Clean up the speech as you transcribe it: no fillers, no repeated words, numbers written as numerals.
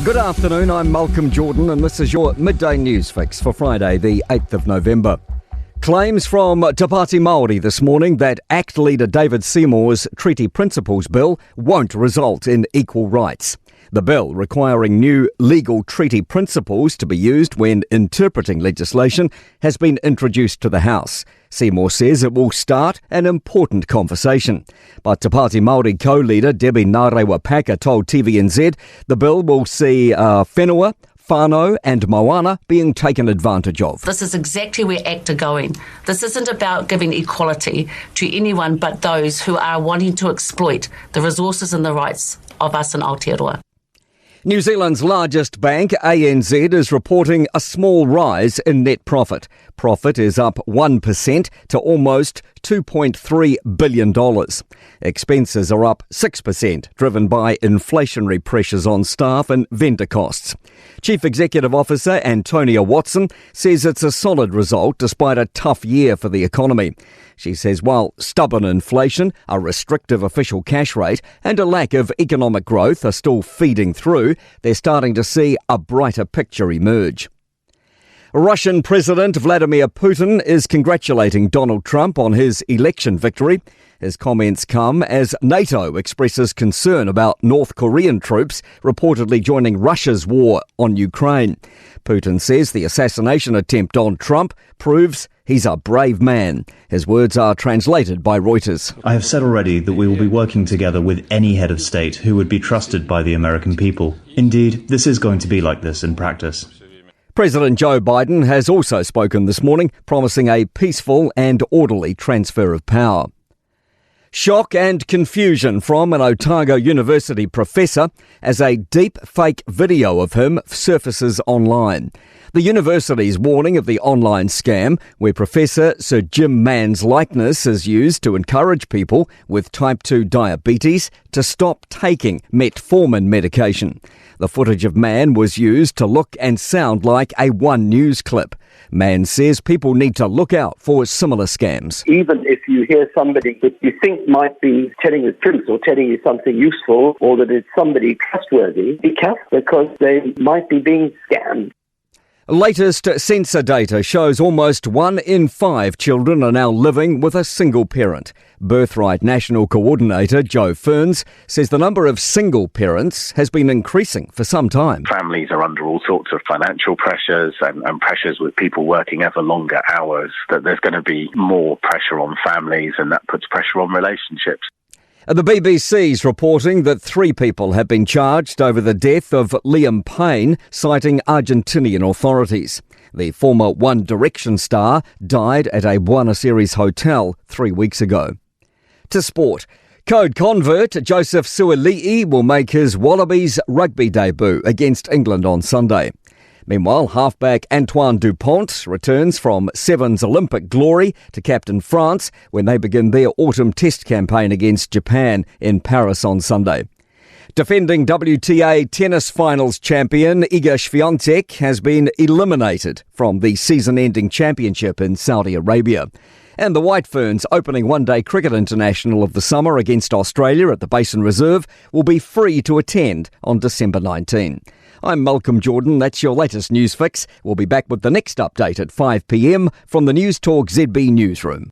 Good afternoon, I'm Malcolm Jordan and this is your Midday News Fix for Friday the 8th of November. Claims from Te Pāti Māori this morning that ACT leader David Seymour's Treaty Principles Bill won't result in equal rights. The bill, requiring new legal treaty principles to be used when interpreting legislation, has been introduced to the House. Seymour says it will start an important conversation. But Te Pāti Māori co-leader Debbie Ngarewa-Paka told TVNZ the bill will see whenua, whānau and moana being taken advantage of. This is exactly where ACT are going. This isn't about giving equality to anyone but those who are wanting to exploit the resources and the rights of us in Aotearoa. New Zealand's largest bank, ANZ, is reporting a small rise in net profit. Profit is up 1% to almost $2.3 billion. Expenses are up 6%, driven by inflationary pressures on staff and vendor costs. Chief Executive Officer Antonia Watson says it's a solid result despite a tough year for the economy. She says while stubborn inflation, a restrictive official cash rate and a lack of economic growth are still feeding through, they're starting to see a brighter picture emerge. Russian President Vladimir Putin is congratulating Donald Trump on his election victory. His comments come as NATO expresses concern about North Korean troops reportedly joining Russia's war on Ukraine. Putin says the assassination attempt on Trump proves he's a brave man. His words are translated by Reuters. I have said already that we will be working together with any head of state who would be trusted by the American people. Indeed, this is going to be like this in practice. President Joe Biden has also spoken this morning, promising a peaceful and orderly transfer of power. Shock and confusion from an Otago University professor as a deep fake video of him surfaces online. The university's warning of the online scam, where Professor Sir Jim Mann's likeness is used to encourage people with type 2 diabetes to stop taking metformin medication. The footage of Mann was used to look and sound like a One News clip. Mann says people need to look out for similar scams. Even if you hear somebody that you think might be telling the truth or telling you something useful or that it's somebody trustworthy, be careful because they might be being scammed. Latest census data shows almost 1 in 5 children are now living with a single parent. Birthright National Coordinator Joe Ferns says the number of single parents has been increasing for some time. Families are under all sorts of financial pressures and pressures with people working ever longer hours, that there's going to be more pressure on families and that puts pressure on relationships. The BBC's reporting that 3 people have been charged over the death of Liam Payne, citing Argentinian authorities. The former One Direction star died at a Buenos Aires hotel 3 weeks ago. To sport. Code convert Joseph Suali'i will make his Wallabies rugby debut against England on Sunday. Meanwhile, halfback Antoine Dupont returns from Sevens Olympic glory to captain France when they begin their autumn test campaign against Japan in Paris on Sunday. Defending WTA tennis finals champion Iga Swiatek has been eliminated from the season-ending championship in Saudi Arabia. And the White Ferns opening one-day cricket international of the summer against Australia at the Basin Reserve will be free to attend on December 19. I'm Malcolm Jordan. That's your latest news fix. We'll be back with the next update at 5 p.m. from the Newstalk ZB newsroom.